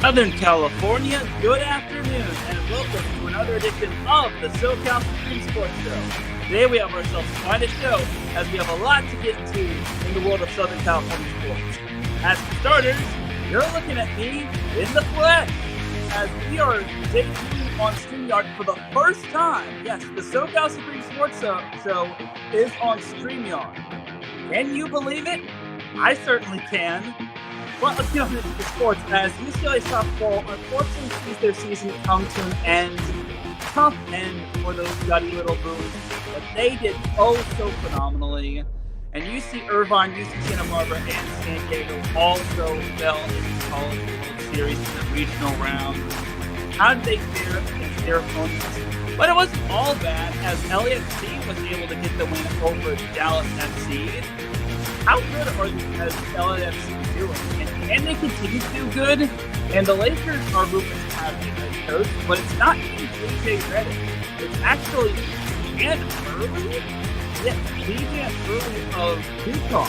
Southern California, good afternoon, and welcome to another edition of the SoCal Supreme Sports Show. Today we have ourselves quite a show, as we have a lot to get to in the world of Southern California sports. As for starters, you're looking at me in the flesh, as we are debuting on StreamYard for the first time. Yes, the SoCal Supreme Sports Show is on StreamYard. Can you believe it? I certainly can. Well, let's get on into the sports, as UCLA softball unfortunately sees their season come to an end. Tough end for those gutty little boots, but they did oh so phenomenally. And UC Irvine, UC Santa Barbara, and San Diego also fell in the College World Series in the regional round. How did they fare against their opponents? But it wasn't all bad, as LAFC was able to get the win over Dallas FC. How good are the LAFC doing? And can they continue to do good? And the Lakers are rumored to have a head coach, but it's not even DJ Redick. It's actually Dan Hurley? Yes, DJ Hurley of Utah.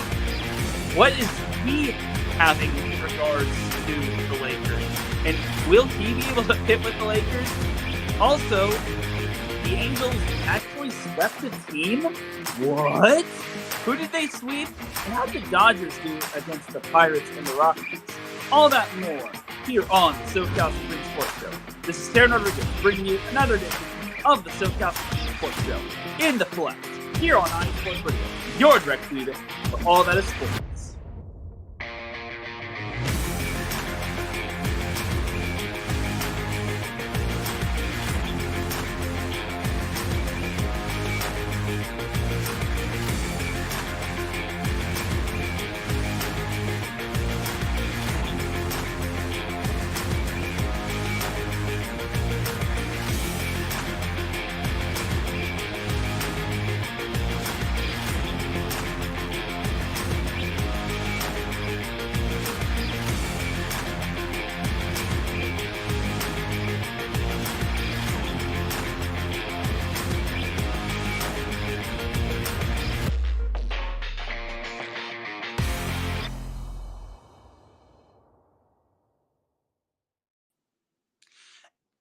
What is he having in regards to the Lakers? And will he be able to fit with the Lakers? Also, the Angels actually swept the team? What? Who did they sweep? And how did the Dodgers do against the Pirates and the Rockies? All that and more here on the SoCal Supreme Sports Show. This is Teran Rodriguez bringing you another edition of the SoCal Supreme Sports Show in the flesh here on iSports Radio, your direct feed for all that is sports.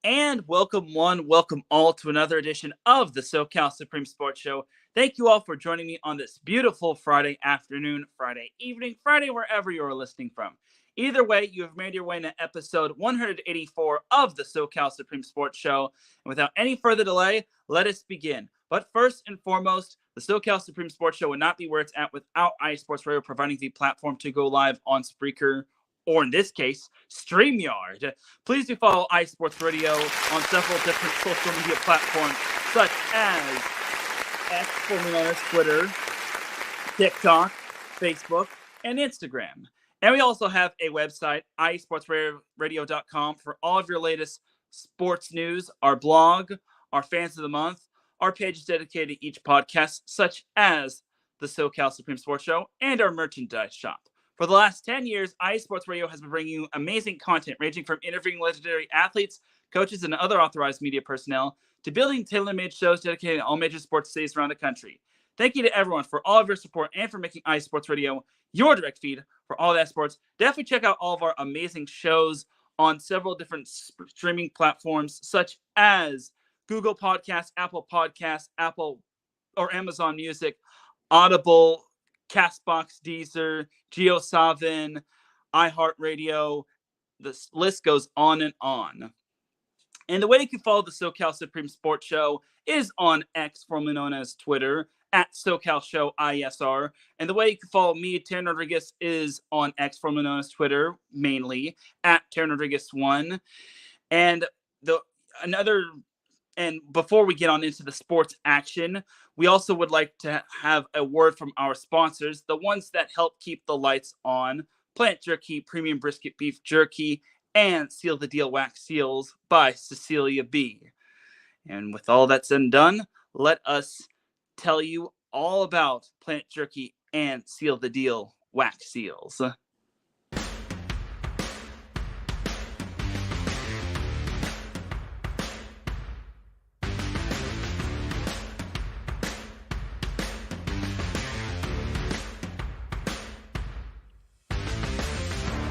And welcome one, welcome all to another edition of the SoCal Supreme Sports Show. Thank you all for joining me on this beautiful Friday afternoon, Friday evening, Friday wherever you are listening from. Either way, you have made your way to episode 184 of the SoCal Supreme Sports Show. And without any further delay, let us begin. But first and foremost, the SoCal Supreme Sports Show would not be where it's at without iSports Radio providing the platform to go live on Spreaker, or in this case, StreamYard. Please do follow iSports Radio on several different social media platforms, such as X, formerly known as Twitter, TikTok, Facebook, and Instagram. And we also have a website, iSportsRadio.com, for all of your latest sports news, our blog, our Fans of the Month, our pages dedicated to each podcast, such as the SoCal Supreme Sports Show, and our merchandise shop. For the last 10 years, iSports Radio has been bringing you amazing content ranging from interviewing legendary athletes, coaches, and other authorized media personnel to building tailor-made shows dedicated to all major sports cities around the country. Thank you to everyone for all of your support and for making iSports Radio your direct feed for all that sports. Definitely check out all of our amazing shows on several different streaming platforms, such as Google Podcasts, Apple or Amazon Music, Audible, Castbox, Deezer, JioSaavn, iHeartRadio. The list goes on and on. And the way you can follow the SoCal Supreme Sports Show is on X, formerly known as Twitter, at SoCal Show ISR. And the way you can follow me, Teran Rodriguez, is on X, formerly known as Twitter, mainly, at Teran Rodriguez 1. And before we get on into the sports action, we also would like to have a word from our sponsors, the ones that help keep the lights on: Plant Jerky, Premium Brisket Beef Jerky, and Seal the Deal Wax Seals by Cecilia B. And with all that said and done, let us tell you all about Plant Jerky and Seal the Deal Wax Seals.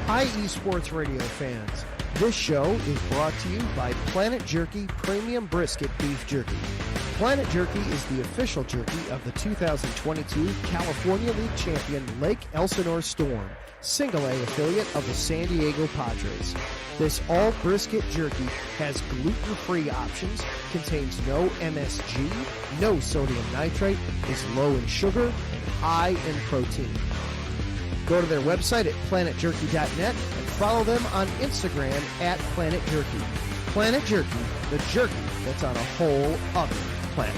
Hi, eSports Radio fans. This show is brought to you by Planet Jerky Premium Brisket Beef Jerky. Planet Jerky is the official jerky of the 2022 California League champion Lake Elsinore Storm, single-A affiliate of the San Diego Padres. This all brisket jerky has gluten-free options, contains no MSG, no sodium nitrate, is low in sugar, and high in protein. Go to their website at planetjerky.net and follow them on Instagram at Planet Jerky. Planet Jerky, the jerky that's on a whole other planet.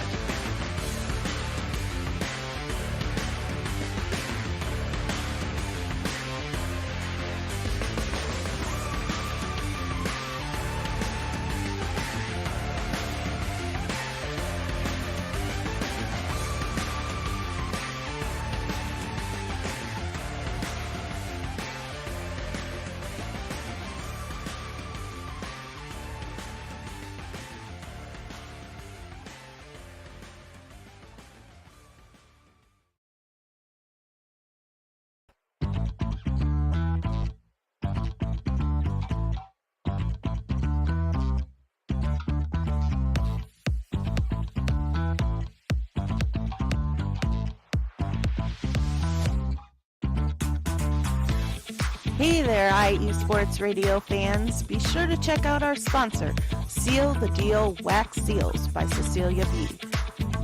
Hey there, IE Sports Radio fans. Be sure to check out our sponsor, Seal the Deal Wax Seals by Cecilia B.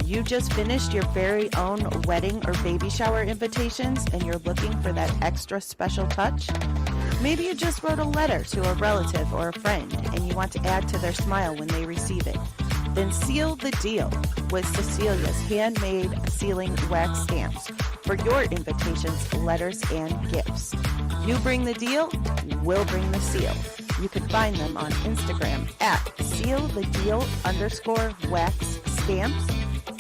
You just finished your very own wedding or baby shower invitations and you're looking for that extra special touch? Maybe you just wrote a letter to a relative or a friend and you want to add to their smile when they receive it. Then seal the deal with Cecilia's handmade sealing wax stamps for your invitations, letters, and gifts. You bring the deal, we'll bring the seal. You can find them on Instagram at sealthedeal_wax stamps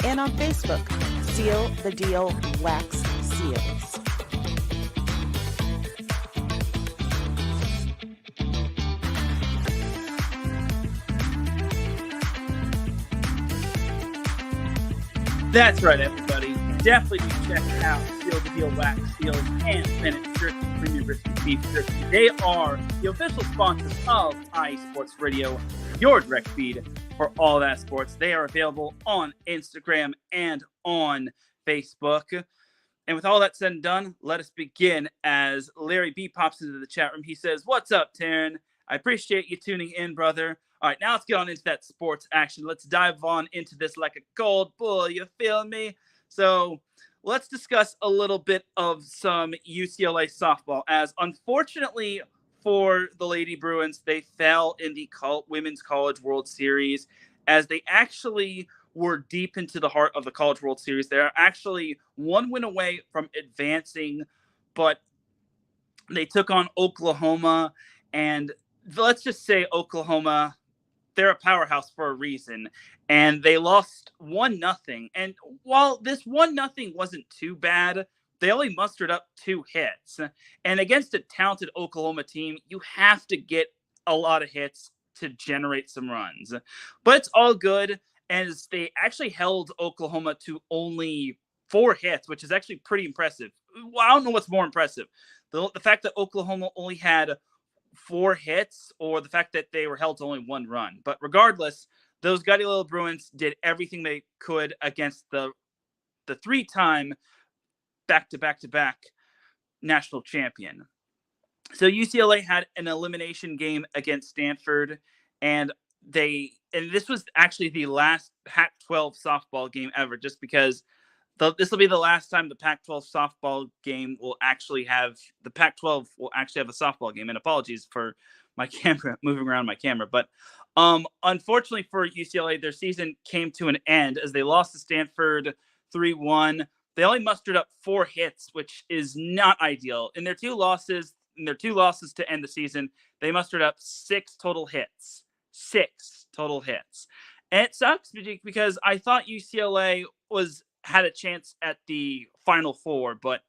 and on Facebook, Seal the Deal Wax Seals. That's right, everybody. Definitely be checking out Seal the Deal Wax Seals and Planet Jerky Premium Brisket Beef Jerky. They are the official sponsors of IE Sports Radio, your direct feed for all that sports. They are available on Instagram and on Facebook. And with all that said and done, let us begin as Larry B pops into the chat room. He says, "What's up, Teran? I appreciate you tuning in, brother. All right, now let's get on into that sports action. Let's dive on into this like a cold bull. You feel me? So let's discuss a little bit of some UCLA softball, as unfortunately for the Lady Bruins, they fell in the Women's College World Series, as they actually were deep into the heart of the College World Series. They're actually one win away from advancing, but they took on Oklahoma, and let's just say Oklahoma, they're a powerhouse for a reason, and they lost 1-0. And while this 1-0 wasn't too bad, they only mustered up 2 hits. And against a talented Oklahoma team, you have to get a lot of hits to generate some runs. But it's all good, as they actually held Oklahoma to only 4 hits, which is actually pretty impressive. Well, I don't know what's more impressive. The fact that Oklahoma only had 4 hits, or the fact that they were held to only 1 run. But regardless, those gutty little Bruins did everything they could against the 3-time back-to-back national champion. So UCLA had an elimination game against Stanford, and this was actually the last Pac-12 softball game ever, just because this will be the last time the Pac-12 softball game will actually have the Pac-12 will actually have a softball game. And apologies for my camera moving around my camera, but unfortunately for UCLA, their season came to an end as they lost to Stanford 3-1. They only mustered up 4 hits, which is not ideal. In their two losses to end the season, they mustered up 6 total hits. 6 total hits. And it sucks because I thought UCLA had a chance at the Final Four, but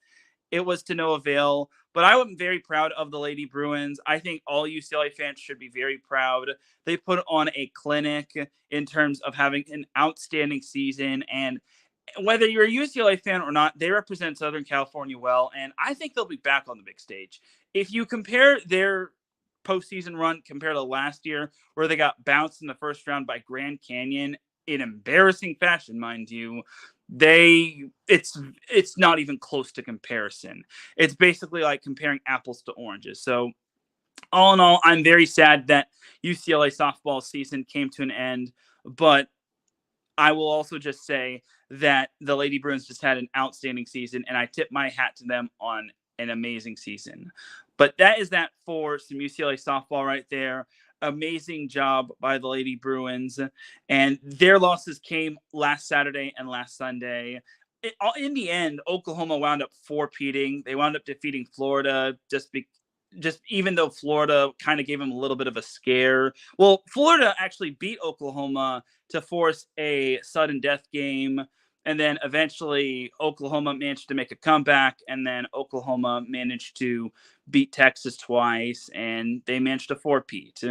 it was to no avail. But I am very proud of the Lady Bruins. I think all UCLA fans should be very proud. They put on a clinic in terms of having an outstanding season, and whether you're a UCLA fan or not, they represent Southern California well, and I think they'll be back on the big stage. If you compare their postseason run compared to last year, where they got bounced in the first round by Grand Canyon in embarrassing fashion, mind you. It's not even close to comparison. It's basically like comparing apples to oranges. So all in all, I'm very sad that UCLA softball season came to an end, but I will also just say that the Lady Bruins just had an outstanding season, and I tip my hat to them on an amazing season. But that is that for some UCLA softball right there. Amazing job by the Lady Bruins, and their losses came last Saturday and last Sunday. In the end, Oklahoma wound up four-peating. They wound up defeating Florida just even though Florida kind of gave them a little bit of a scare. Well, Florida actually beat Oklahoma to force a sudden death game. And then eventually Oklahoma managed to make a comeback. And then Oklahoma managed to beat Texas twice. And they managed to four-peat.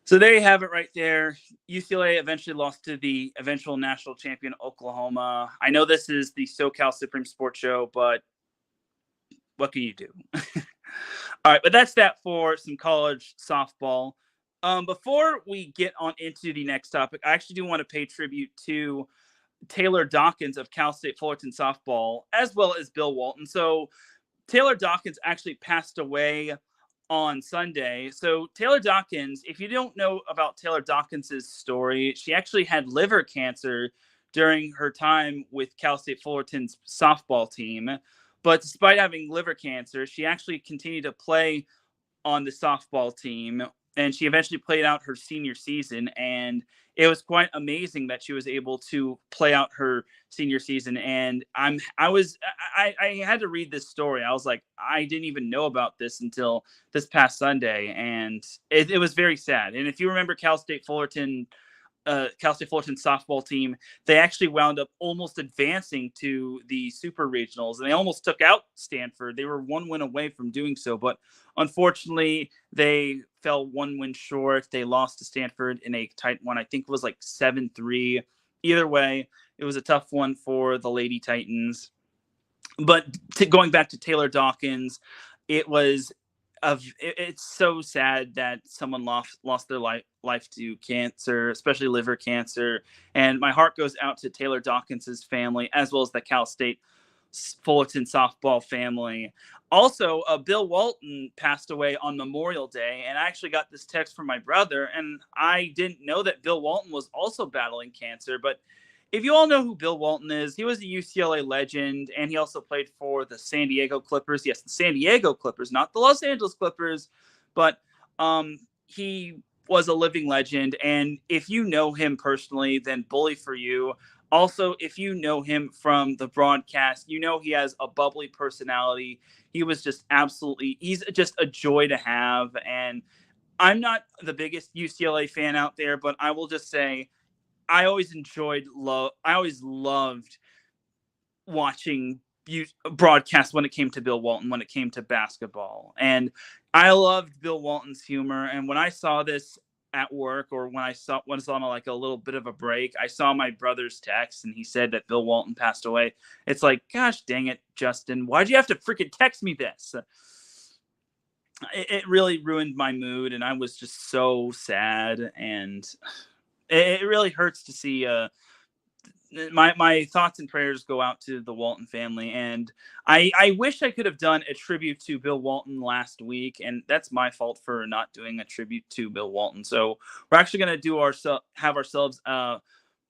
So there you have it right there. UCLA eventually lost to the eventual national champion Oklahoma. I know this is the SoCal Supreme Sports Show, but what can you do? All right, but that's that for some college softball. Before we get on into the next topic, I actually do want to pay tribute to Taylor Dawkins of Cal State Fullerton softball, as well as Bill Walton. So Taylor Dawkins actually passed away on Sunday. So Taylor Dawkins, if you don't know about Taylor Dawkins' story, she actually had liver cancer during her time with Cal State Fullerton's softball team. But despite having liver cancer, she actually continued to play on the softball team, and she eventually played out her senior season. And it was quite amazing that she was able to play out her senior season. And I had to read this story. I was like, I didn't even know about this until this past Sunday, and it was very sad. And if you remember Cal State Fullerton softball team, they actually wound up almost advancing to the super regionals, and they almost took out Stanford. They were one win away from doing so, but unfortunately they fell one win short. They lost to Stanford in a tight one. I think it was like 7-3. Either way, it was a tough one for the Lady Titans. But going back to Taylor Dawkins, it's so sad that someone lost their life to cancer, especially liver cancer. And my heart goes out to Taylor Dawkins' family, as well as the Cal State Fullerton softball family. Also, Bill Walton passed away on Memorial Day, and I actually got this text from my brother, and I didn't know that Bill Walton was also battling cancer. But if you all know who Bill Walton is, he was a UCLA legend, and he also played for the San Diego Clippers. Yes, the San Diego Clippers, not the Los Angeles Clippers, but he was a living legend. And if you know him personally, then bully for you. Also, if you know him from the broadcast, you know he has a bubbly personality. He's just a joy to have. And I'm not the biggest UCLA fan out there, but I will just say, I always loved watching broadcasts when it came to Bill Walton, when it came to basketball. And I loved Bill Walton's humor. And when I saw this at work, or when I was on like a little bit of a break, I saw my brother's text and he said that Bill Walton passed away. It's like, gosh dang it, Justin, why'd you have to freaking text me this? It really ruined my mood, and I was just so sad. And it really hurts to see. My thoughts and prayers go out to the Walton family, and I wish I could have done a tribute to Bill Walton last week, and that's my fault for not doing a tribute to Bill Walton. So we're actually going to have ourselves a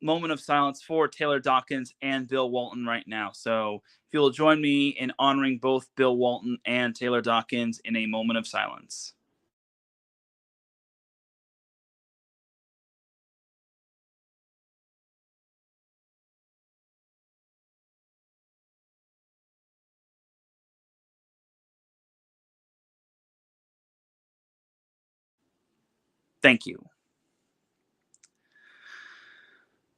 moment of silence for Taylor Dawkins and Bill Walton right now. So if you'll join me in honoring both Bill Walton and Taylor Dawkins in a moment of silence. Thank you.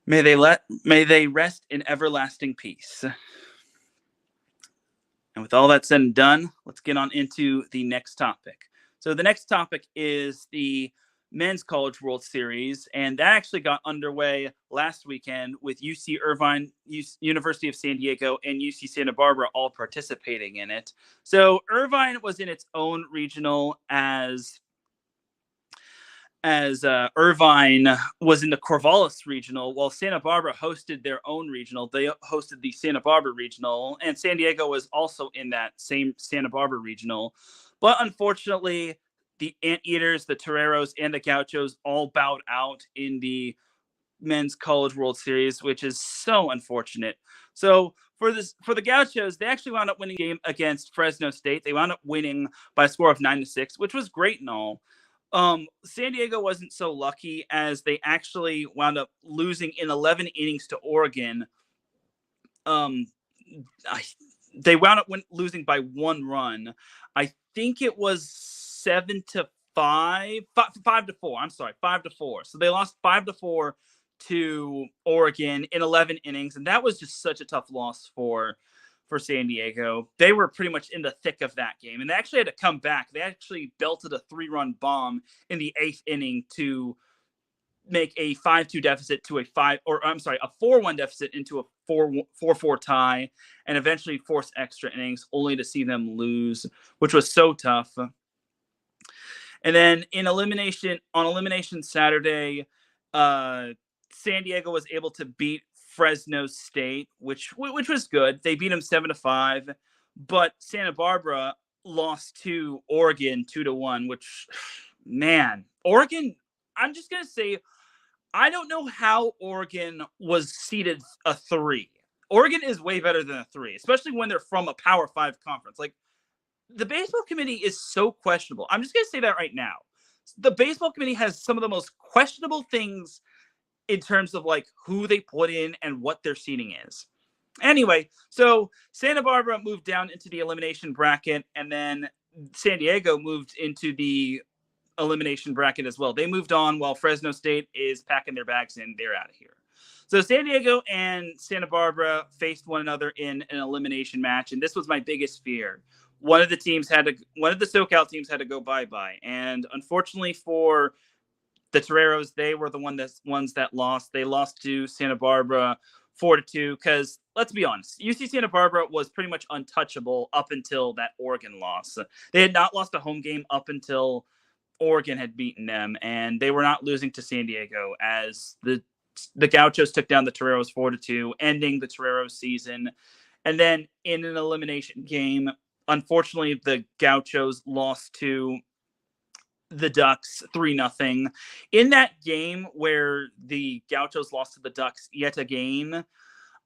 May they rest in everlasting peace. And with all that said and done, let's get on into the next topic. So the next topic is the Men's College World Series, and that actually got underway last weekend with UC Irvine, University of San Diego, and UC Santa Barbara all participating in it. So Irvine was in its own regional as Irvine was in the Corvallis regional, while Santa Barbara hosted their own regional. They hosted the Santa Barbara regional, and San Diego was also in that same Santa Barbara regional. But unfortunately, the Anteaters, the Toreros, and the Gauchos all bowed out in the Men's College World Series, which is so unfortunate. So for the Gauchos, they actually wound up winning a game against Fresno State. They wound up winning by a score of 9-6, which was great and all. San Diego wasn't so lucky, as they actually wound up losing in 11 innings to Oregon. They wound up losing by 1 run. I think it was 7-5, 5-4. I'm sorry, 5-4. So they lost 5-4 to Oregon in 11 innings, and that was just such a tough loss for San Diego. They were pretty much in the thick of that game, and they actually had to come back. They actually belted a 3-run bomb in the 8th inning to make a 5-2 deficit to a 4-1 deficit into a 4-4 tie, and eventually force extra innings, only to see them lose, which was so tough. And then on elimination Saturday, San Diego was able to beat Fresno State, which was good. They beat them 7-5, but Santa Barbara lost to Oregon 2-1, which, man, Oregon, I'm just going to say, I don't know how Oregon was seeded a 3. Oregon is way better than a 3, especially when they're from a Power 5 conference. Like, the baseball committee is so questionable. I'm just going to say that right now. The baseball committee has some of the most questionable things in terms of like who they put in and what their seating is. Anyway, so Santa Barbara moved down into the elimination bracket, and then San Diego moved into the elimination bracket as well. They moved on while Fresno State is packing their bags and they're out of here. So San Diego and Santa Barbara faced one another in an elimination match, and this was my biggest fear. One of the SoCal teams had to go bye-bye, and unfortunately for the Toreros, they were the ones that lost. They lost to Santa Barbara 4-2, because let's be honest, UC Santa Barbara was pretty much untouchable up until that Oregon loss. They had not lost a home game up until Oregon had beaten them, and they were not losing to San Diego, as the Gauchos took down the Toreros 4-2, ending the Toreros season. And then in an elimination game, unfortunately, the Gauchos lost to the Ducks 3-0. In that game where the Gauchos lost to the Ducks yet again,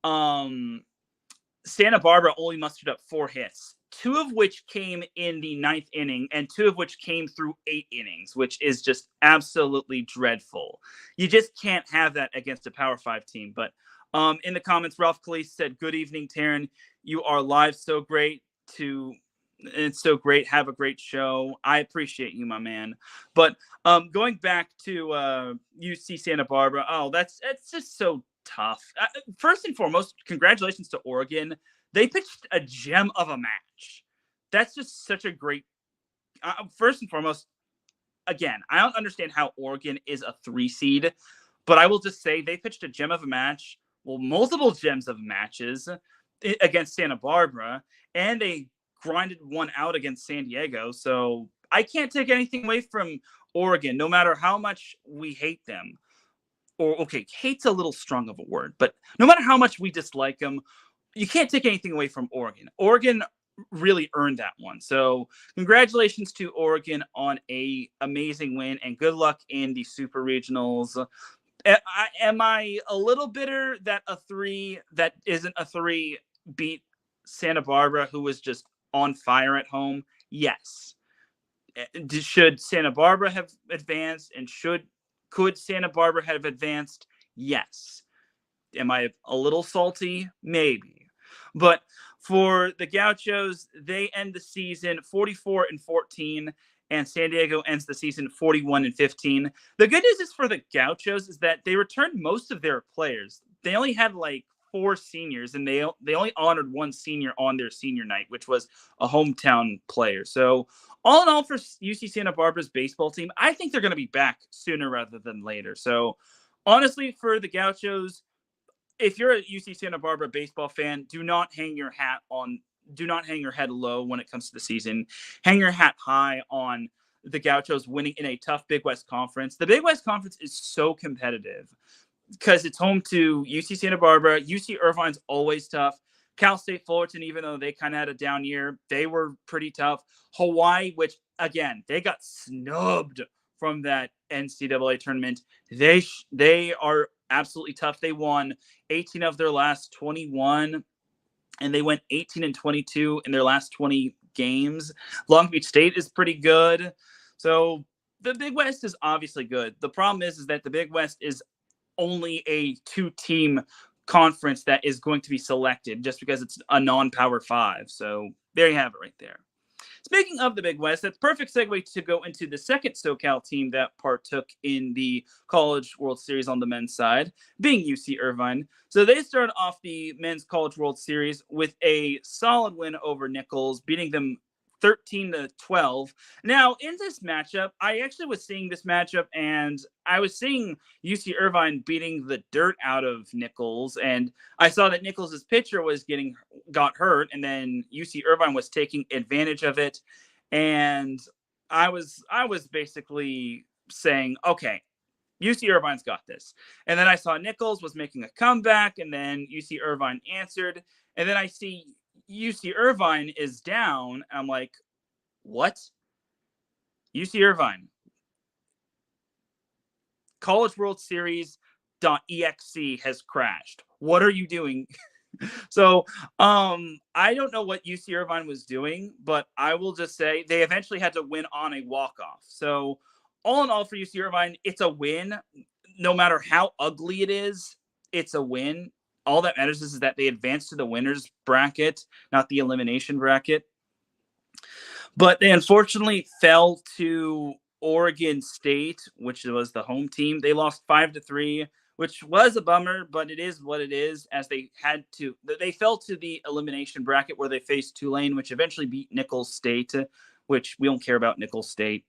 Santa Barbara only mustered up 4 hits, 2 of which came in the 9th inning and 2 of which came through 8 innings, which is just absolutely dreadful. You just can't have that against a Power 5 team. But in the comments, Ralph Calise said, "Good evening, Teran. You are live. So great. It's so great. Have a great show." I appreciate you, my man. But going back to UC Santa Barbara, that's just so tough. First and foremost, congratulations to Oregon. They pitched a gem of a match. That's just such a great. First and foremost, again, I don't understand how Oregon is a 3 seed, but I will just say they pitched a gem of a match. Well, multiple gems of matches against Santa Barbara, and they grinded one out against San Diego. So I can't take anything away from Oregon, no matter how much we hate them. Or, okay, hate's a little strong of a word, but no matter how much we dislike them, you can't take anything away from Oregon. Oregon really earned that one. So congratulations to Oregon on a amazing win, and good luck in the Super Regionals. Am I a little bitter that a 3 that isn't a 3 beat Santa Barbara, who was just on fire at home? Yes. Should Santa Barbara have advanced, and could Santa Barbara have advanced? Yes. Am I a little salty? Maybe. But for the Gauchos, they end the season 44-14, and San Diego ends the season 41-15. The good news is for the Gauchos is that they returned most of their players. They only had like 4 seniors, and they only honored one senior on their senior night, which was a hometown player. So all in all, for UC Santa Barbara's baseball team, I think they're going to be back sooner rather than later. So honestly, for the Gauchos, if you're a UC Santa Barbara baseball fan, do not hang your head low when it comes to the season. Hang your hat high on the Gauchos winning in a tough Big West Conference. The Big West Conference is so competitive because it's home to UC Santa Barbara. UC Irvine's always tough. Cal State Fullerton, even though they kind of had a down year, they were pretty tough. Hawaii, which, again, they got snubbed from that NCAA tournament. They are absolutely tough. They won 18 of their last 21, and they went 18-22 in their last 20 games. Long Beach State is pretty good. So the Big West is obviously good. The problem is that the Big West is only a 2-team conference that is going to be selected just because it's a non-Power 5. So there you have it right there. Speaking of the Big West, that's perfect segue to go into the second SoCal team that partook in the College World Series on the men's side, being UC Irvine. So they started off the Men's College World Series with a solid win over Nichols, beating them 13-12. Now, in this matchup, I actually was seeing this matchup, and I was seeing UC Irvine beating the dirt out of Nichols, and I saw that Nichols' pitcher got hurt, and then UC Irvine was taking advantage of it, and I was basically saying, okay, UC Irvine's got this. And then I saw Nichols was making a comeback, and then UC Irvine answered, and then I see UC Irvine is down. I'm like, what? UC Irvine. College World Series.exe has crashed. What are you doing? So I don't know what UC Irvine was doing, but I will just say they eventually had to win on a walk-off. So all in all for UC Irvine, it's a win. No matter how ugly it is, it's a win. All that matters is that they advanced to the winners bracket, not the elimination bracket. But they unfortunately fell to Oregon State, which was the home team. They lost 5-3, which was a bummer, but it is what it is, as they fell to the elimination bracket where they faced Tulane, which eventually beat Nicholls State, which we don't care about Nicholls State.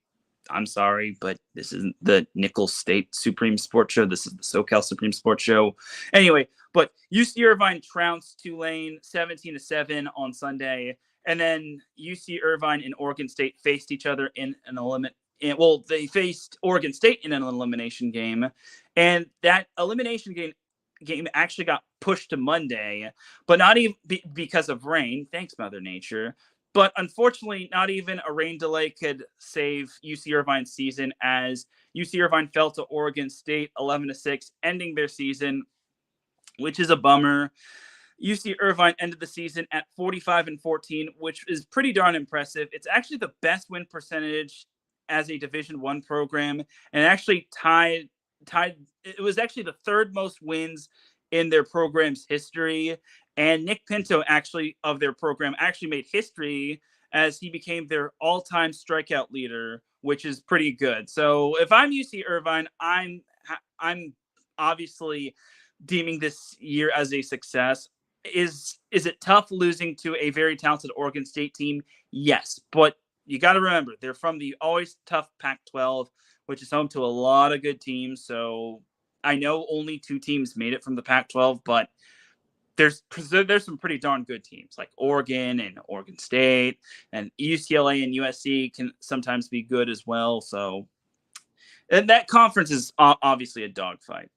I'm sorry, but this isn't the Nicholls State Supreme Sports Show. This is the SoCal Supreme Sports Show. Anyway, but UC Irvine trounced Tulane 17-7 on Sunday, and then UC Irvine and Oregon State faced each other in an they faced Oregon State in an elimination game, and that elimination game actually got pushed to Monday, but not even because of rain. Thanks, Mother Nature. But unfortunately, not even a rain delay could save UC Irvine's season, as UC Irvine fell to Oregon State 11-6, ending their season, which is a bummer. UC Irvine ended the season at 45-14, which is pretty darn impressive. It's actually the best win percentage as a Division I program, and actually tied. It was actually the third most wins in their program's history. And Nick Pinto of their program made history, as he became their all-time strikeout leader, which is pretty good. So if I'm UC Irvine, I'm obviously deeming this year as a success. Is it tough losing to a very talented Oregon State team? Yes, but you got to remember, they're from the always tough Pac-12, which is home to a lot of good teams. So I know only 2 teams made it from the Pac-12, but there's some pretty darn good teams like Oregon and Oregon State, and UCLA and USC can sometimes be good as well. So and that conference is obviously a dogfight.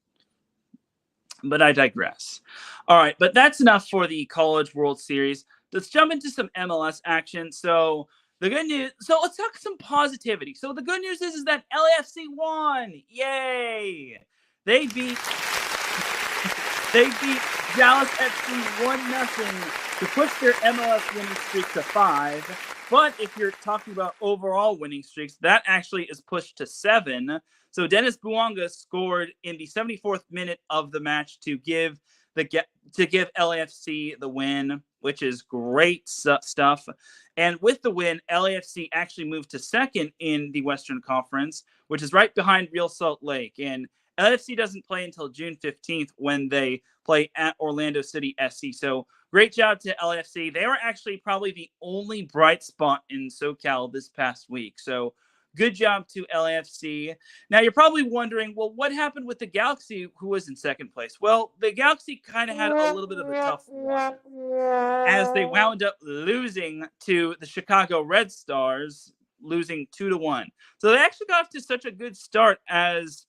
But I digress. All right, but that's enough for the College World Series. Let's jump into some MLS action. So the good news. So let's talk some positivity. So the good news is that LAFC won. Yay! They beat Dallas FC 1-0 to push their MLS winning streak to 5. But if you're talking about overall winning streaks, that actually is pushed to 7. So Dennis Bouanga scored in the 74th minute of the match to give LAFC the win, which is great stuff. And with the win, LAFC actually moved to second in the Western Conference, which is right behind Real Salt Lake. And LAFC doesn't play until June 15th when they play at Orlando City SC. So great job to LAFC. They were actually probably the only bright spot in SoCal this past week. So good job to LAFC. Now, you're probably wondering, well, what happened with the Galaxy, who was in second place? Well, the Galaxy kind of had a little bit of a tough one as they wound up losing to the Chicago Red Stars, losing 2-1. So they actually got off to such a good start as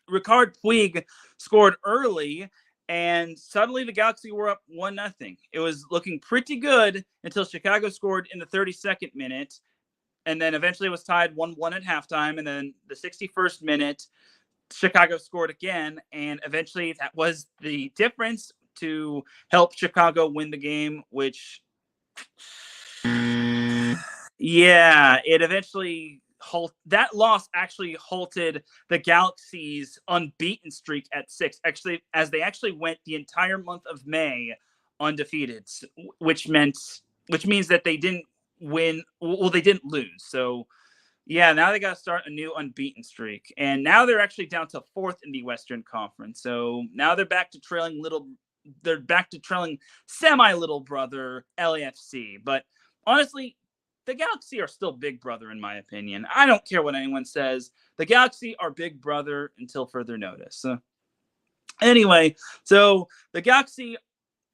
Ricard Puig scored early, and suddenly the Galaxy were up 1-0. It was looking pretty good until Chicago scored in the 32nd minute. And then eventually it was tied 1-1 at halftime. And then the 61st minute, Chicago scored again. And eventually that was the difference to help Chicago win the game, which, yeah, it eventually that loss actually halted the Galaxy's unbeaten streak at 6. Actually, as they actually went the entire month of May undefeated, which means that they didn't win. Well, they didn't lose. So, yeah, now they got to start a new unbeaten streak. And now they're actually down to 4th in the Western Conference. So now they're back to trailing semi-little brother LAFC. But honestly, the Galaxy are still big brother, in my opinion. I don't care what anyone says. The Galaxy are big brother until further notice. Anyway, so the Galaxy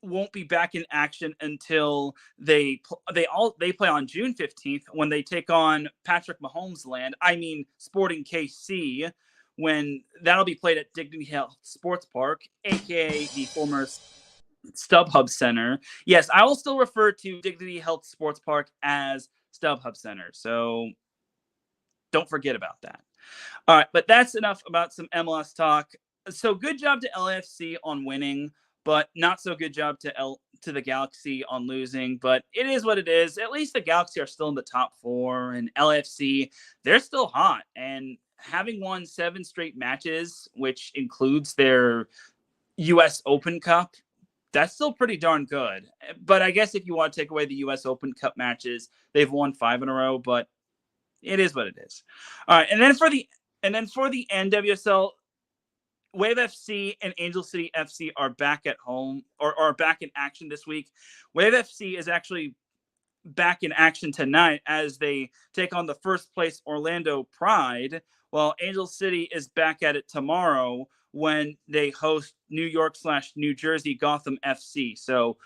won't be back in action until they play on June 15th when they take on Patrick Mahomes' land. I mean, Sporting KC, when that'll be played at Dignity Health Sports Park, aka the former StubHub Center. Yes, I will still refer to Dignity Health Sports Park as StubHub Center. So don't forget about that. All right, but that's enough about some MLS talk. So good job to LAFC on winning, but not so good job to the Galaxy on losing. But it is what it is. At least the Galaxy are still in the top 4, and LAFC, they're still hot. And having won 7 straight matches, which includes their U.S. Open Cup, that's still pretty darn good. But I guess if you want to take away the U.S. Open Cup matches, they've won 5 in a row, but it is what it is. All right, and then for the NWSL, Wave FC and Angel City FC are back at home or are back in action this week. Wave FC is actually back in action tonight as they take on the first place Orlando Pride, while Angel City is back at it tomorrow when they host New York/New Jersey Gotham FC. So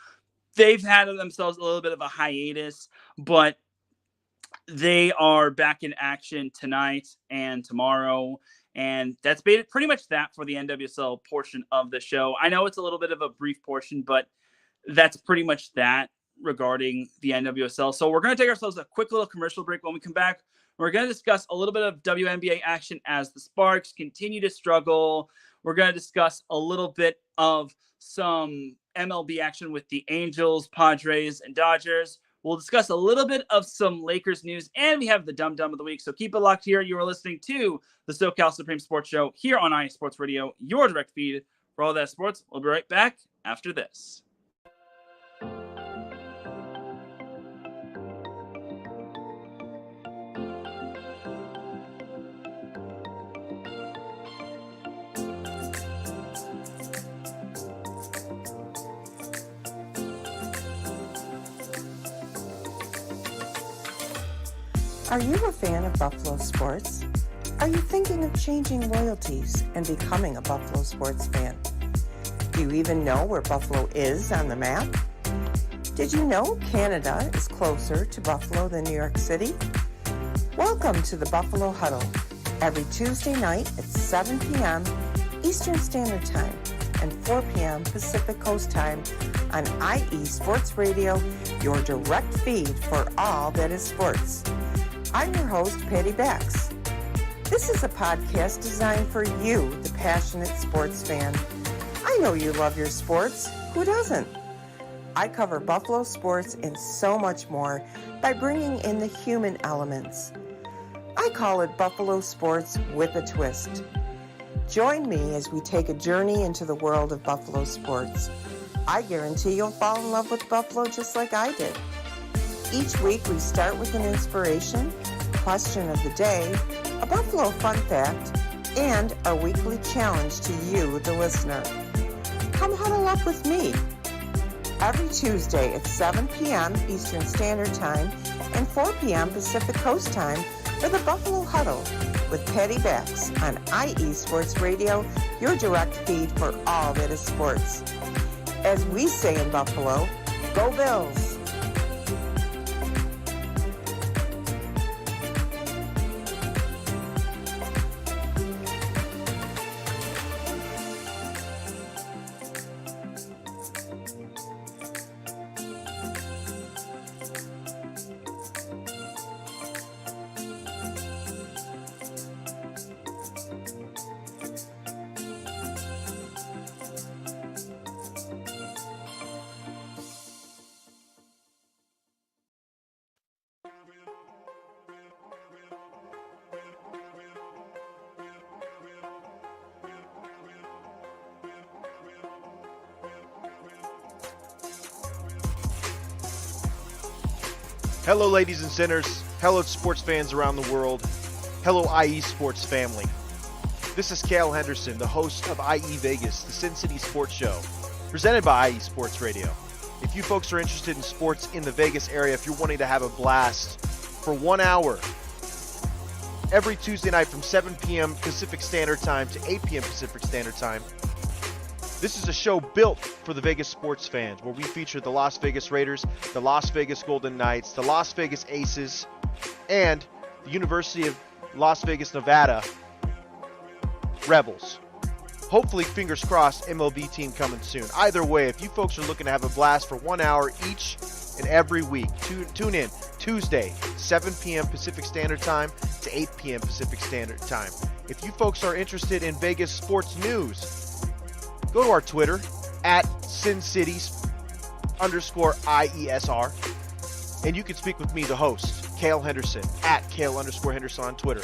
they've had themselves a little bit of a hiatus, but they are back in action tonight and tomorrow. And that's pretty much that for the NWSL portion of the show. I know it's a little bit of a brief portion, but that's pretty much that regarding the NWSL. So we're going to take ourselves a quick little commercial break. When we come back, we're going to discuss a little bit of WNBA action as the Sparks continue to struggle. We're going to discuss a little bit of some MLB action with the Angels, Padres, and Dodgers. We'll discuss a little bit of some Lakers news, and we have the Dum Dum of the Week. So keep it locked here. You are listening to the SoCal Supreme Sports Show here on IA Sports Radio, your direct feed for all that sports. We'll be right back after this. Are you a fan of Buffalo sports? Are you thinking of changing loyalties and becoming a Buffalo sports fan? Do you even know where Buffalo is on the map? Did you know Canada is closer to Buffalo than New York City? Welcome to the Buffalo Huddle, every Tuesday night at 7 p.m. Eastern Standard Time and 4 p.m. Pacific Coast Time on IE Sports Radio, your direct feed for all that is sports. I'm your host, Patty Bax. This is a podcast designed for you, the passionate sports fan. I know you love your sports. Who doesn't? I cover Buffalo sports and so much more by bringing in the human elements. I call it Buffalo Sports with a Twist. Join me as we take a journey into the world of Buffalo sports. I guarantee you'll fall in love with Buffalo just like I did. Each week we start with an inspiration, question of the day, a Buffalo fun fact, and our weekly challenge to you, the listener. Come huddle up with me every Tuesday at 7 p.m. Eastern Standard Time and 4 p.m. Pacific Coast Time for the Buffalo Huddle with Patty Bax on IE Sports Radio, your direct feed for all that is sports. As we say in Buffalo, go Bills! Hello, ladies and sinners. Hello, sports fans around the world. Hello, IE Sports family. This is Cale Henderson, the host of IE Vegas, the Sin City Sports Show, presented by IE Sports Radio. If you folks are interested in sports in the Vegas area, if you're wanting to have a blast for 1 hour, every Tuesday night from 7 p.m. Pacific Standard Time to 8 p.m. Pacific Standard Time, this is a show built for the Vegas sports fans, where we feature the Las Vegas Raiders, the Las Vegas Golden Knights, the Las Vegas Aces, and the University of Las Vegas, Nevada Rebels. Hopefully, fingers crossed, MLB team coming soon. Either way, if you folks are looking to have a blast for 1 hour each and every week, tune in Tuesday, 7 p.m. Pacific Standard Time to 8 p.m. Pacific Standard Time. If you folks are interested in Vegas sports news, go to our Twitter at SinCities_IESR, and you can speak with me, the host, Cale Henderson, at Cale_Henderson on Twitter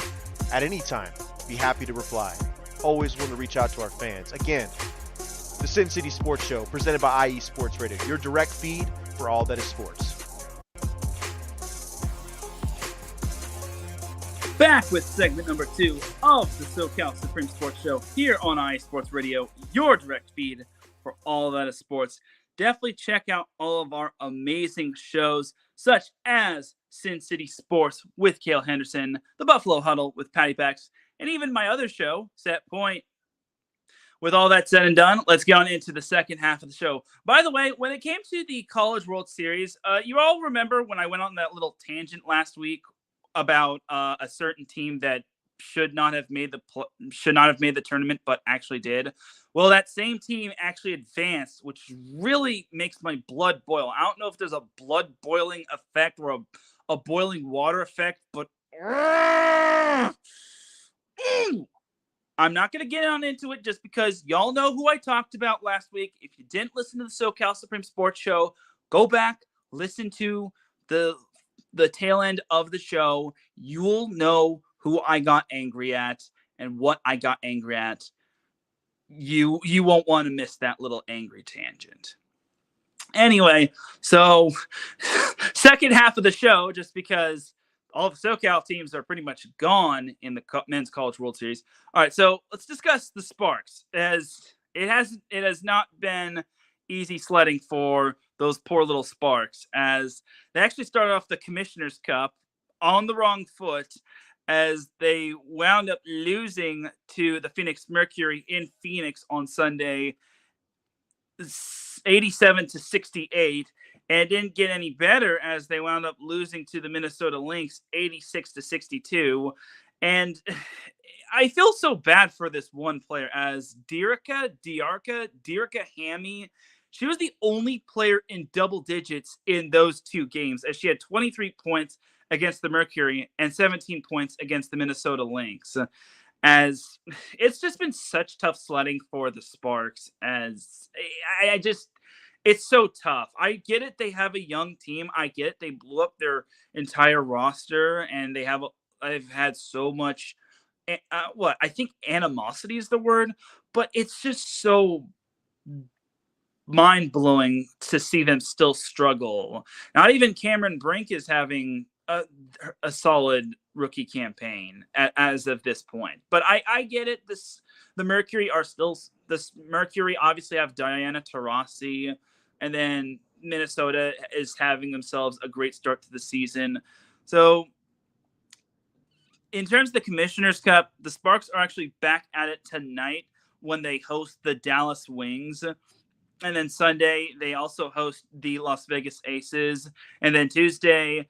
at any time. Be happy to reply. Always willing to reach out to our fans. Again, the Sin City Sports Show, presented by IE Sports Radio, your direct feed for all that is sports. Back with segment number 2 of the SoCal Supreme Sports Show here on IE Sports Radio, your direct feed for all that is sports. Definitely check out all of our amazing shows, such as Sin City Sports with Cale Henderson, the Buffalo Huddle with Patty Bax, and even my other show, Set Point. With all that said and done, let's get on into the second half of the show. By the way, when it came to the College World Series, you all remember when I went on that little tangent last week about a certain team that should not have made the tournament, but actually did. Well, that same team actually advanced, which really makes my blood boil. I don't know if there's a blood boiling effect or a boiling water effect, but I'm not going to get on into it just because y'all know who I talked about last week. If you didn't listen to the SoCal Supreme Sports Show, go back, listen to the tail end of the show. You'll know who I got angry at and what I got angry at. You won't want to miss that little angry tangent. Anyway, so second half of the show, just because all the SoCal teams are pretty much gone in the Men's College World Series. All right, so let's discuss the Sparks, as it has not been easy sledding for those poor little Sparks, as they actually started off the Commissioner's Cup on the wrong foot, as they wound up losing to the Phoenix Mercury in Phoenix on Sunday, 87-68, and didn't get any better as they wound up losing to the Minnesota Lynx 86-62. And I feel so bad for this one player, as Diarca Hammy. She was the only player in double digits in those two games, as she had 23 points against the Mercury and 17 points against the Minnesota Lynx. As it's just been such tough sledding for the Sparks, as it's so tough. I get it. They have a young team. I get it. They blew up their entire roster, and I've had so much, I think animosity is the word, but it's just so mind-blowing to see them still struggle. Not even Cameron Brink is having a solid rookie campaign as of this point. But I get it. The Mercury obviously have Diana Taurasi, and then Minnesota is having themselves a great start to the season. So in terms of the Commissioner's Cup, the Sparks are actually back at it tonight when they host the Dallas Wings. And then Sunday, they also host the Las Vegas Aces. And then Tuesday,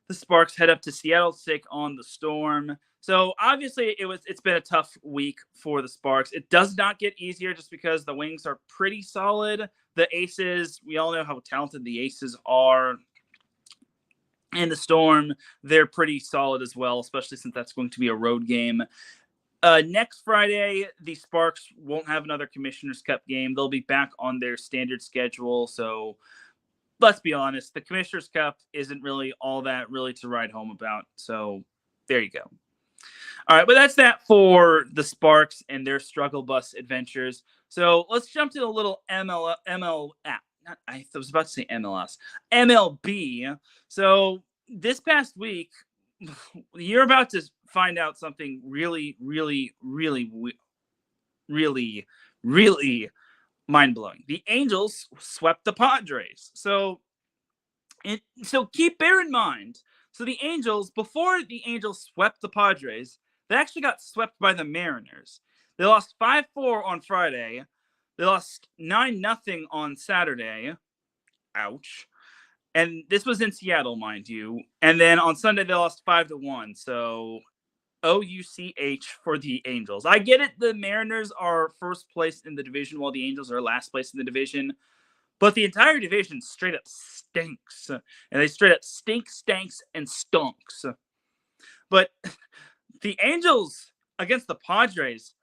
the Sparks head up to Seattle to take on the Storm. So obviously, it's been a tough week for the Sparks. It does not get easier just because the Wings are pretty solid. The Aces, we all know how talented the Aces are. And the Storm, they're pretty solid as well, especially since that's going to be a road game. Next Friday, the Sparks won't have another Commissioner's Cup game. They'll be back on their standard schedule. So let's be honest, the Commissioner's Cup isn't really all that really to write home about. So there you go. All right, but that's that for the Sparks and their struggle bus adventures. So let's jump to a little I was about to say MLS. MLB. So this past week, you're about to find out something really, really, really, really, really mind-blowing. The Angels swept the Padres. So bear in mind, so the Angels, before the Angels swept the Padres, they actually got swept by the Mariners. They lost 5-4 on Friday. They lost 9-0 on Saturday. Ouch. And this was in Seattle, mind you. And then on Sunday, they lost 5-1. So OUCH for the Angels. I get it. The Mariners are first place in the division while the Angels are last place in the division. But the entire division straight up stinks. And they straight up stinks, and stunks. But the Angels against the Padres.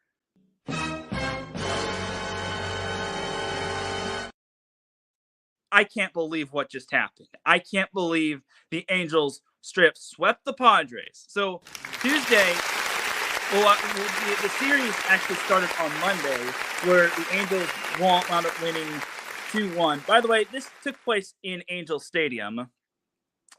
I can't believe what just happened. I can't believe the Angels straight up swept the Padres. So Tuesday, the series actually started on Monday, where the Angels wound up winning 2-1. By the way, this took place in Angel Stadium.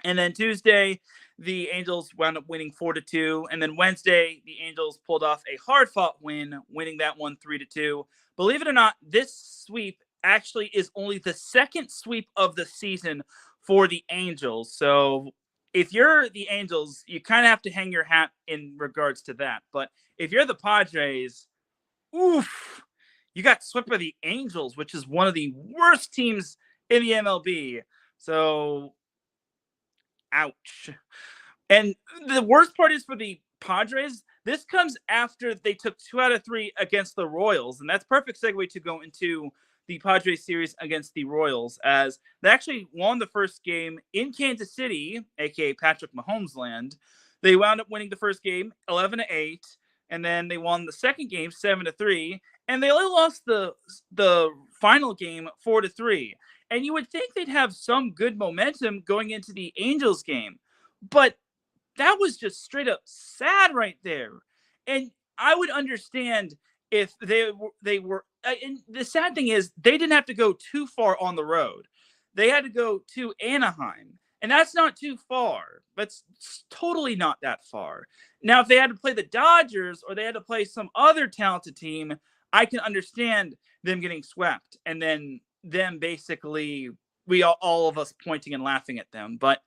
And then Tuesday, the Angels wound up winning 4-2. And then Wednesday, the Angels pulled off a hard-fought win, winning that one 3-2. Believe it or not, this sweep actually is only the second sweep of the season for the Angels. So if you're the Angels, you kind of have to hang your hat in regards to that. But if you're the Padres, oof, you got swept by the Angels, which is one of the worst teams in the MLB. So, ouch. And the worst part is for the Padres, this comes after they took 2 out of 3 against the Royals. And that's perfect segue to go into the Padres series against the Royals, as they actually won the first game in Kansas City, aka Patrick Mahomes land. They wound up winning the first game 11-8, and then they won the second game 7-3, and they only lost the final game 4-3. And you would think they'd have some good momentum going into the Angels game, but that was just straight up sad right there. And I would understand if they were. And the sad thing is, they didn't have to go too far on the road. They had to go to Anaheim, and that's not too far. That's totally not that far. Now, if they had to play the Dodgers or they had to play some other talented team, I can understand them getting swept, and then them basically, all of us pointing and laughing at them. But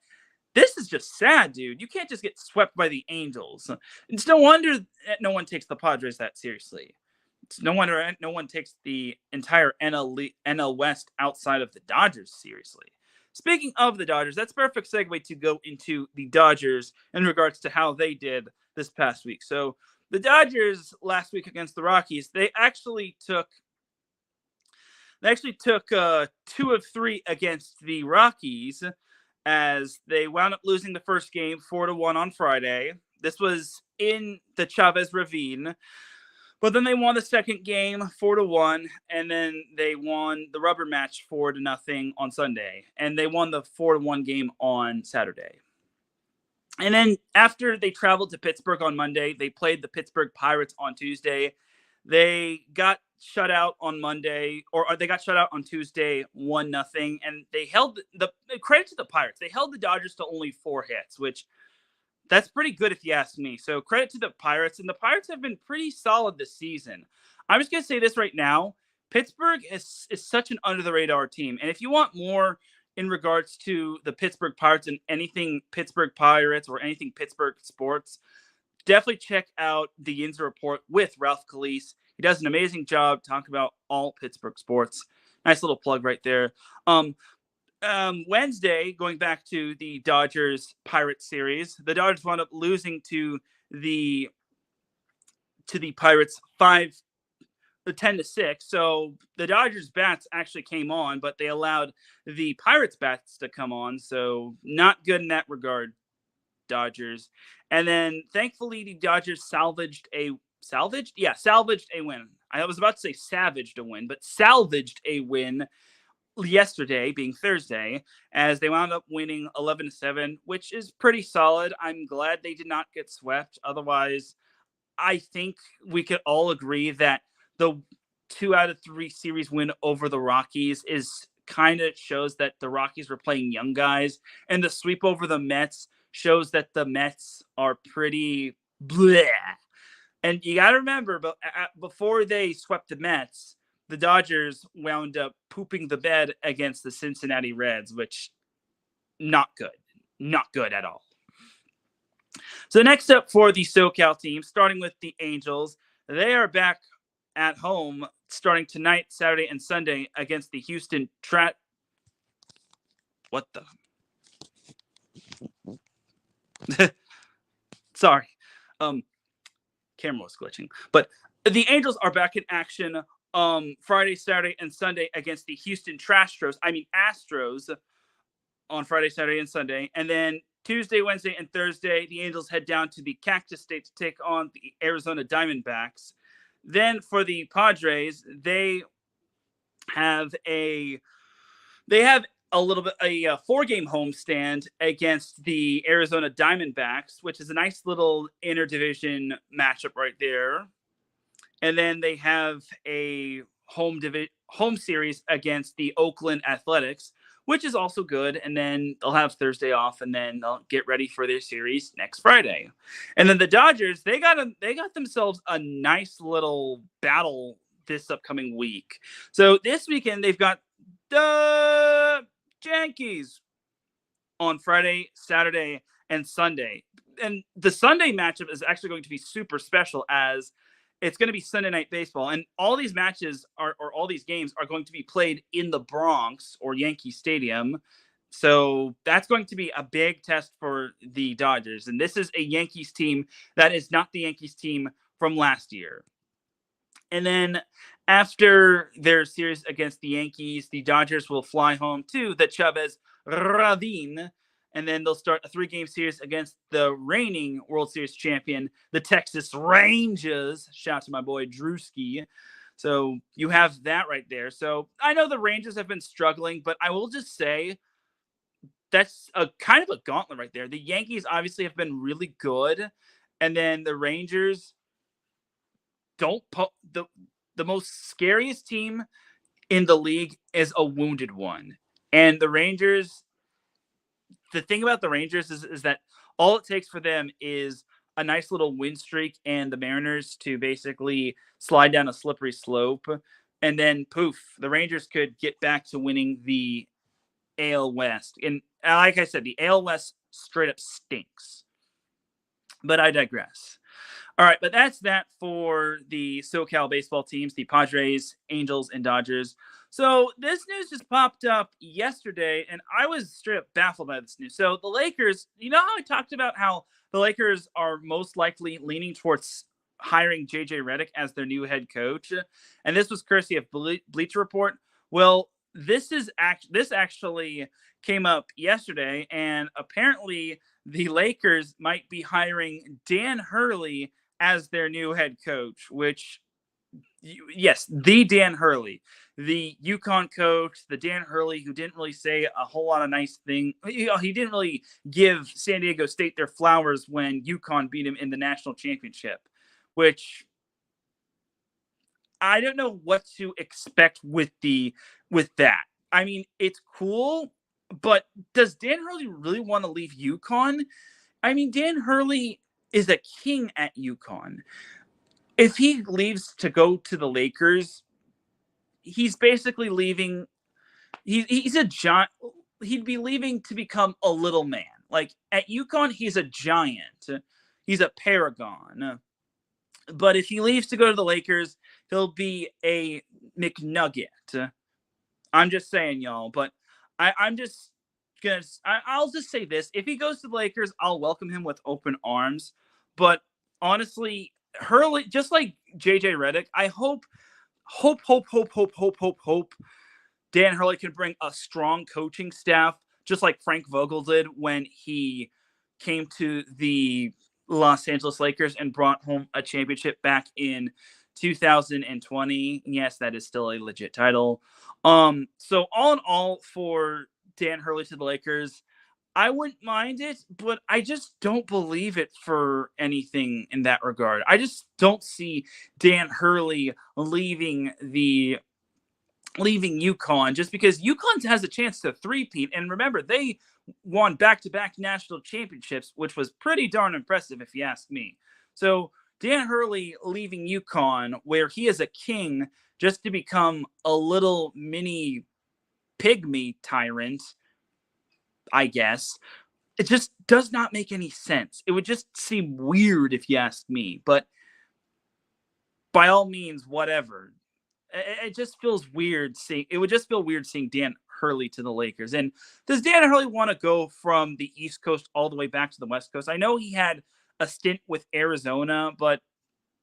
this is just sad, dude. You can't just get swept by the Angels. It's no wonder that no one takes the Padres that seriously. It's no wonder no one takes the entire NL West outside of the Dodgers seriously. Speaking of the Dodgers, that's a perfect segue to go into the Dodgers in regards to how they did this past week. So the Dodgers last week against the Rockies, they actually took 2 of 3 against the Rockies, as they wound up losing the first game 4-1 on Friday. This was in the Chavez Ravine. But then they won the second game 4-1, and then they won the rubber match 4-0 on Sunday, and they won the 4-1 game on Saturday. And then after they traveled to Pittsburgh on Monday, they played the Pittsburgh Pirates on Tuesday. They got shut out on Monday, or they got shut out on Tuesday, 1-0, and they held the credit to the Pirates. They held the Dodgers to only 4 hits, which that's pretty good if you ask me. So credit to the Pirates, and the Pirates have been pretty solid this season. I'm just going to say this right now. Pittsburgh is such an under-the-radar team, and if you want more in regards to the Pittsburgh Pirates and anything Pittsburgh Pirates or anything Pittsburgh sports, definitely check out the Yinzer Report with Ralph Calise. He does an amazing job talking about all Pittsburgh sports. Nice little plug right there. Wednesday, going back to the Dodgers-Pirates series, the Dodgers wound up losing to the Pirates 10-6. So the Dodgers bats actually came on, but they allowed the Pirates bats to come on. So not good in that regard, Dodgers. And then thankfully the Dodgers salvaged a win. I was about to say savaged a win, but salvaged a win yesterday, being Thursday, as they wound up winning 11-7, which is pretty solid. I'm glad they did not get swept. Otherwise, I think we could all agree that the 2 out of 3 series win over the Rockies is kind of shows that the Rockies were playing young guys, and the sweep over the Mets shows that the Mets are pretty bleh. And you got to remember, but before they swept the Mets, the Dodgers wound up pooping the bed against the Cincinnati Reds, which not good at all. So next up for the SoCal team, starting with the Angels, they are back at home starting tonight, Saturday, and Sunday against the Houston What the? Sorry. Camera was glitching. But the Angels are back in action Friday, Saturday, and Sunday against the Houston Astros on Friday, Saturday, and Sunday. And then Tuesday, Wednesday, and Thursday, the Angels head down to the Cactus State to take on the Arizona Diamondbacks. Then for the Padres, they have a 4-game homestand against the Arizona Diamondbacks, which is a nice little interdivision matchup right there. And then they have a home series against the Oakland Athletics, which is also good. And then they'll have Thursday off, and then they'll get ready for their series next Friday. And then the Dodgers, they got themselves a nice little battle this upcoming week. So this weekend they've got the Yankees on Friday, Saturday, and Sunday. And the Sunday matchup is actually going to be super special, as it's going to be Sunday Night Baseball. And all these matches all these games are going to be played in the Bronx or Yankee Stadium. So that's going to be a big test for the Dodgers. And this is a Yankees team that is not the Yankees team from last year. And then after their series against the Yankees, the Dodgers will fly home to the Chavez Ravine, and then they'll start a 3-game series against the reigning World Series champion, the Texas Rangers. Shout out to my boy Drewski. So you have that right there. So I know the Rangers have been struggling, but I will just say that's a kind of a gauntlet right there. The Yankees obviously have been really good, and then the Rangers the most scariest team in the league is a wounded one. And the Rangers, the thing about the Rangers is that all it takes for them is a nice little win streak and the Mariners to basically slide down a slippery slope. And then poof, the Rangers could get back to winning the AL West. And like I said, the AL West straight up stinks. But I digress. All right, but that's that for the SoCal baseball teams, the Padres, Angels, and Dodgers. So this news just popped up yesterday, and I was straight up baffled by this news. So the Lakers, you know how I talked about how the Lakers are most likely leaning towards hiring J.J. Redick as their new head coach? And this was courtesy of Bleacher Report. Well, this actually came up yesterday, and apparently the Lakers might be hiring Dan Hurley as their new head coach, which, yes, the Dan Hurley, the UConn coach, the Dan Hurley who didn't really say a whole lot of nice things. He didn't really give San Diego State their flowers when UConn beat him in the national championship, which I don't know what to expect with that. I mean, it's cool, but does Dan Hurley really want to leave UConn? I mean, Dan Hurley is a king at UConn. If he leaves to go to the Lakers, he's basically leaving. He's a giant. He'd be leaving to become a little man. Like at UConn, he's a giant. He's a paragon. But if he leaves to go to the Lakers, he'll be a McNugget. I'm just saying, y'all. But I'm just gonna. I'll just say this: if he goes to the Lakers, I'll welcome him with open arms. But honestly, Hurley, just like JJ Redick, I hope Dan Hurley can bring a strong coaching staff, just like Frank Vogel did when he came to the Los Angeles Lakers and brought home a championship back in 2020. Yes, that is still a legit title. So all in all, for Dan Hurley to the Lakers, I wouldn't mind it, but I just don't believe it for anything in that regard. I just don't see Dan Hurley leaving UConn just because UConn has a chance to three-peat. And remember, they won back-to-back national championships, which was pretty darn impressive if you ask me. So Dan Hurley leaving UConn, where he is a king, just to become a little mini pygmy tyrant, I guess, it just does not make any sense. It would just seem weird if you ask me. But by all means, whatever. It just feels weird it would just feel weird seeing Dan Hurley to the Lakers. And does Dan Hurley want to go from the East Coast all the way back to the West Coast? I know he had a stint with Arizona, but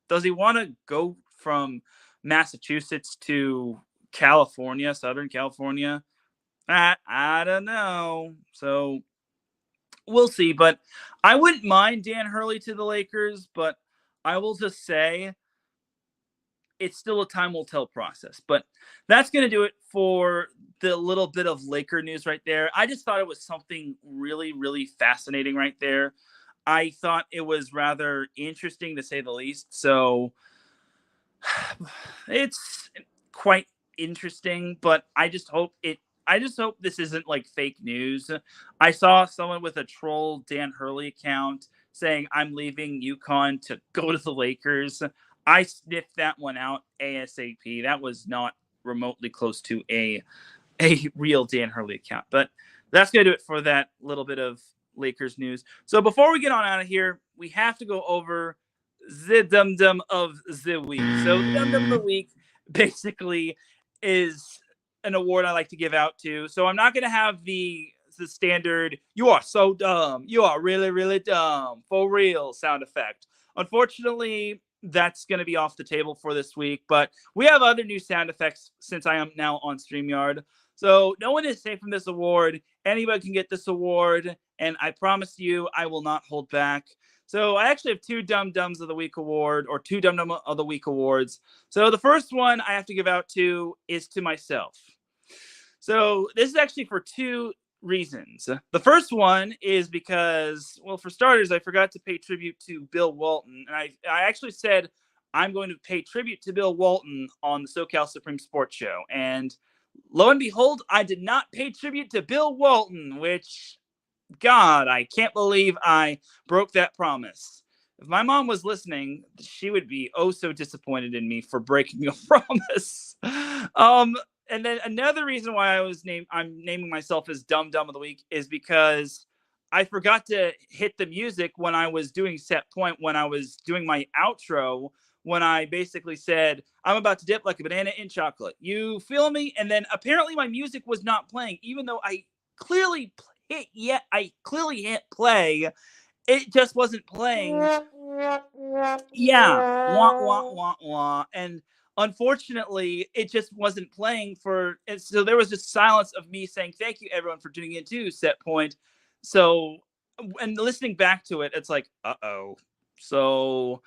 does he want to go from Massachusetts to California, Southern California? I don't know. So we'll see. But I wouldn't mind Dan Hurley to the Lakers, but I will just say it's still a time will tell process. But that's going to do it for the little bit of Laker news right there. I just thought it was something really, really fascinating right there. I thought it was rather interesting to say the least. So it's quite interesting, but I just hope this isn't like fake news. I saw someone with a troll Dan Hurley account saying I'm leaving UConn to go to the Lakers. I sniffed that one out ASAP. That was not remotely close to a real Dan Hurley account. But that's going to do it for that little bit of Lakers news. So before we get on out of here, we have to go over the dum-dum of the week. So the dum-dum of the week basically is an award I like to give out to. So I'm not going to have the standard, you are so dumb, you are really, really dumb, for real sound effect. Unfortunately, that's going to be off the table for this week, but we have other new sound effects since I am now on StreamYard. So no one is safe from this award. Anybody can get this award, and I promise you I will not hold back. So I actually have two Dum Dums of the Week award, or two Dum Dum of the Week awards. So the first one I have to give out to is to myself. So this is actually for two reasons. The first one is because, well, for starters, I forgot to pay tribute to Bill Walton. And I actually said I'm going to pay tribute to Bill Walton on the SoCal Supreme Sports Show. And lo and behold, I did not pay tribute to Bill Walton, which, God, I can't believe I broke that promise. If my mom was listening, she would be oh so disappointed in me for breaking a promise. And then another reason why I'm naming myself as Dum Dum of the Week is because I forgot to hit the music when I was doing set point, when I was doing my outro, when I basically said, I'm about to dip like a banana in chocolate. You feel me? And then apparently my music was not playing, even though I clearly hit play. It just wasn't playing. Yeah. Wah, wah, wah, wah. And unfortunately, it just wasn't playing and so there was just silence of me saying, thank you everyone for tuning in to Set Point. So, and listening back to it, it's like, uh-oh. So,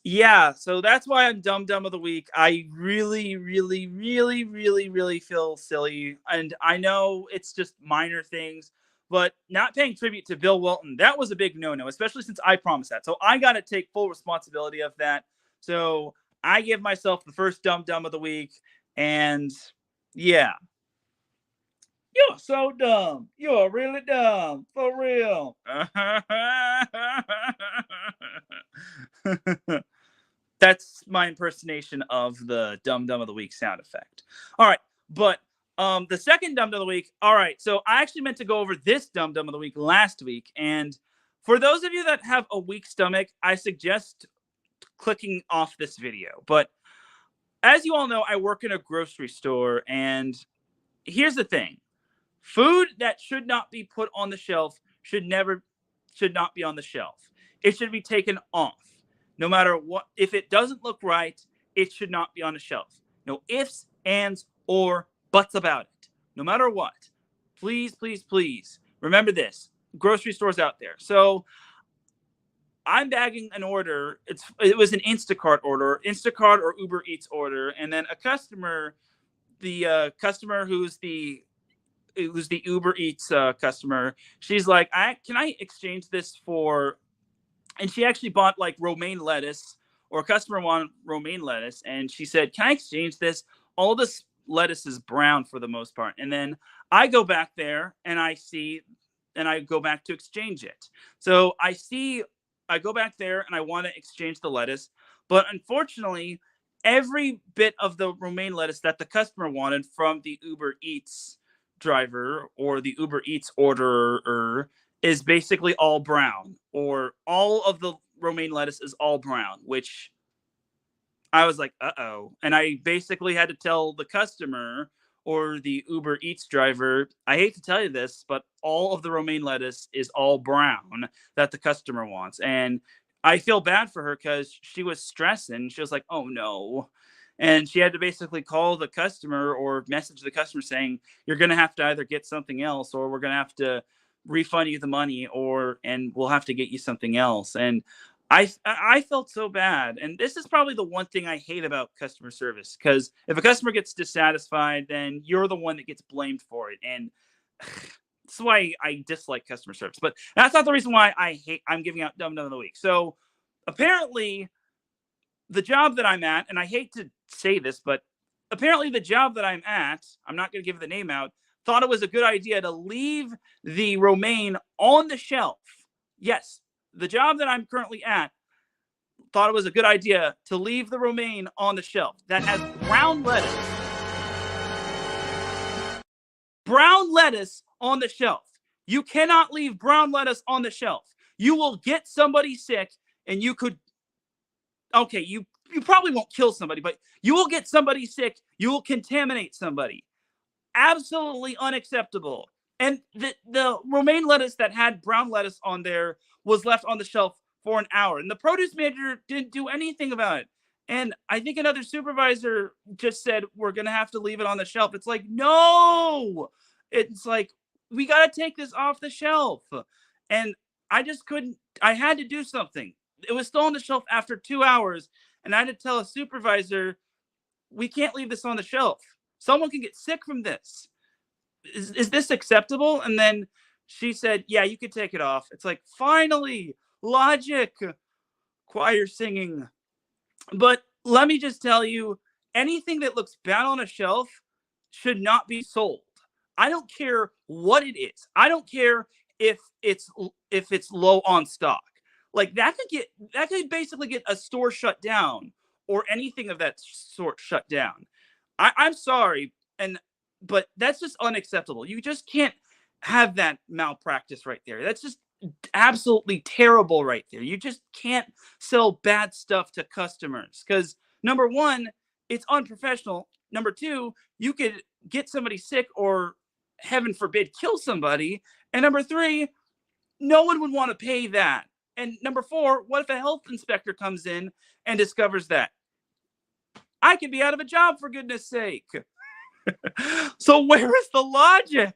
yeah. So that's why I'm Dum Dum of the Week. I really, really, really, really, really feel silly. And I know it's just minor things, but not paying tribute to Bill Walton, that was a big no-no, especially since I promised that. So I got to take full responsibility of that. So I give myself the first dumb of the week, and yeah. You're so dumb. You're really dumb. For real. That's my impersonation of the dumb of the week sound effect. All right. But the second dumb of the week. All right. So I actually meant to go over this dumb of the week last week. And for those of you that have a weak stomach, I suggest clicking off this video. But as you all know, I work in a grocery store. And here's the thing. Food that should not be put on the shelf should not be on the shelf. It should be taken off. No matter what, if it doesn't look right, it should not be on the shelf. No ifs, ands, or buts about it. No matter what. Please, please, please remember this. Grocery stores out there. So I'm bagging an order. It was an Instacart order, Instacart or Uber Eats order, and then a customer, the customer who's the Uber Eats customer. She's like, can I exchange this for, and she actually bought like romaine lettuce, or a customer wanted romaine lettuce. And she said, can I exchange this? All this lettuce is brown for the most part. And then I go back there and I go back to exchange it. So I go back there and I want to exchange the lettuce. But unfortunately, every bit of the romaine lettuce that the customer wanted from the Uber Eats driver or the Uber Eats orderer is basically all brown, or all of the romaine lettuce is all brown, which I was like, uh-oh. And I basically had to tell the customer or the Uber Eats driver, I hate to tell you this, but all of the romaine lettuce is all brown that the customer wants. And I feel bad for her because she was stressing. She was like, oh no. And she had to basically call the customer or message the customer saying, you're going to have to either get something else, or we're going to have to refund you the money, and we'll have to get you something else. And I felt so bad. And this is probably the one thing I hate about customer service, because if a customer gets dissatisfied, then you're the one that gets blamed for it. And that's why I dislike customer service. But that's not the reason why I'm giving out dumb of the week. So apparently the job that I'm at, and I hate to say this, but apparently the job that I'm at, I'm not going to give the name out, thought it was a good idea to leave the romaine on the shelf. Yes, the job that I'm currently at thought it was a good idea to leave the romaine on the shelf that has brown lettuce. Brown lettuce on the shelf. You cannot leave brown lettuce on the shelf. You will get somebody sick, and you probably won't kill somebody, but you will get somebody sick. You will contaminate somebody. Absolutely unacceptable. And the romaine lettuce that had brown lettuce on there was left on the shelf for an hour. And the produce manager didn't do anything about it. And I think another supervisor just said, we're going to have to leave it on the shelf. It's like, no. It's like, we got to take this off the shelf. And I just couldn't. I had to do something. It was still on the shelf after 2 hours. And I had to tell a supervisor, we can't leave this on the shelf. Someone can get sick from this. Is this acceptable? And then she said, yeah, you could take it off. It's like, finally, logic, choir singing. But let me just tell you, anything that looks bad on a shelf should not be sold. I don't care what it is. I don't care if it's low on stock. Like that could basically get a store shut down, or anything of that sort shut down. I'm sorry, but that's just unacceptable. You just can't have that malpractice right there. That's just absolutely terrible right there. You just can't sell bad stuff to customers because, number one, it's unprofessional. Number two, you could get somebody sick or, heaven forbid, kill somebody. And number three, no one would want to pay that. And number four, what if a health inspector comes in and discovers that? I could be out of a job, for goodness sake. So where is the logic?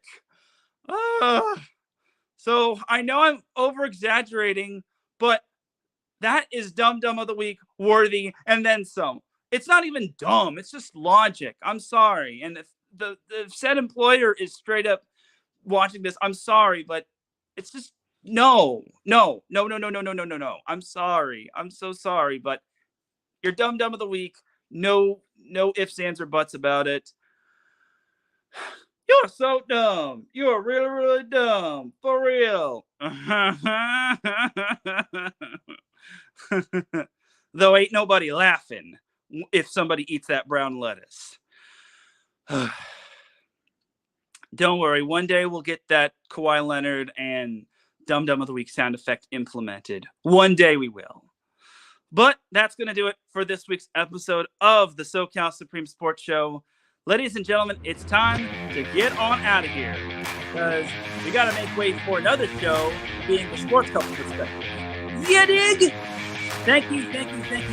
So I know I'm over-exaggerating, but that is dumb of the week worthy, and then some. It's not even dumb. It's just logic. I'm sorry. And if the said employer is straight up watching this, I'm sorry, but it's just no. I'm sorry. I'm so sorry, but your dumb of the week. No ifs, ands, or buts about it. You're so dumb. You're really, really dumb. For real. Though ain't nobody laughing if somebody eats that brown lettuce. Don't worry. One day we'll get that Kawhi Leonard and dumb of the week sound effect implemented. One day we will. But that's going to do it for this week's episode of the SoCal Supreme Sports Show. Ladies and gentlemen, it's time to get on out of here because we got to make way for another show, being the Sports Couple Perspective. You dig? Thank you,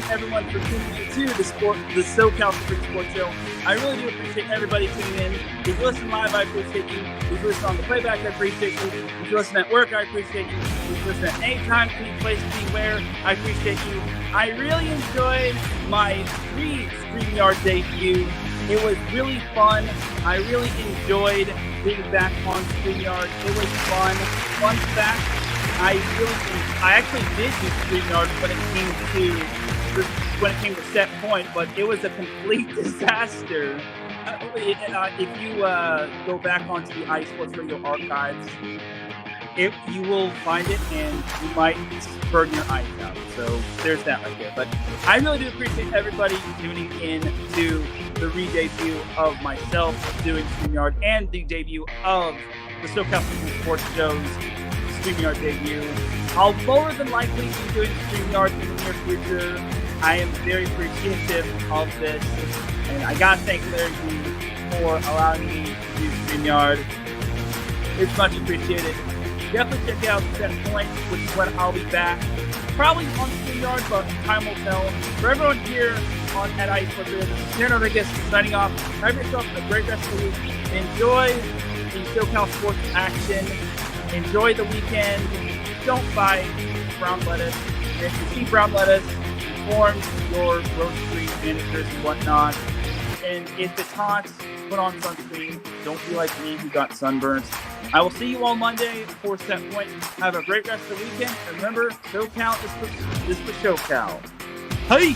everyone, for tuning in to the SoCal Supreme Sports Show. I really do appreciate everybody tuning in. If you listen live, I appreciate you. If you listen on the playback, I appreciate you. If you listen at work, I appreciate you. If you listen at any time, any place, anywhere, I appreciate you. I really enjoyed my StreamYard debut. It was really fun. I really enjoyed being back on StreamYard. It was fun. Fun fact, I actually did do StreamYard when it came to set point, but it was a complete disaster. If you go back onto the iSports Radio archives, you will find it and you might burn your eyes out. So there's that right there. But I really do appreciate everybody tuning in to the re-debut of myself doing StreamYard and the debut of the SoCal Supreme Sports Show's StreamYard debut. I'll more than likely be doing StreamYard in the near future. I am very appreciative of this, and I gotta thank Larry G for allowing me to do StreamYard. It's much appreciated. Definitely check out Set Point, which is when I'll be back. Probably on StreamYard, but time will tell. For everyone here at iSports, this is Teran Rodriguez signing off. Have yourself a great rest of the week. Enjoy the SoCal sports action. Enjoy the weekend. Don't buy brown lettuce. If you see brown lettuce, inform your grocery managers and whatnot. And if it's hot, put on sunscreen. Don't be like me who got sunburns. I will see you all Monday for Set Point. Have a great rest of the weekend. And remember, SoCal is for SoCal. Hey!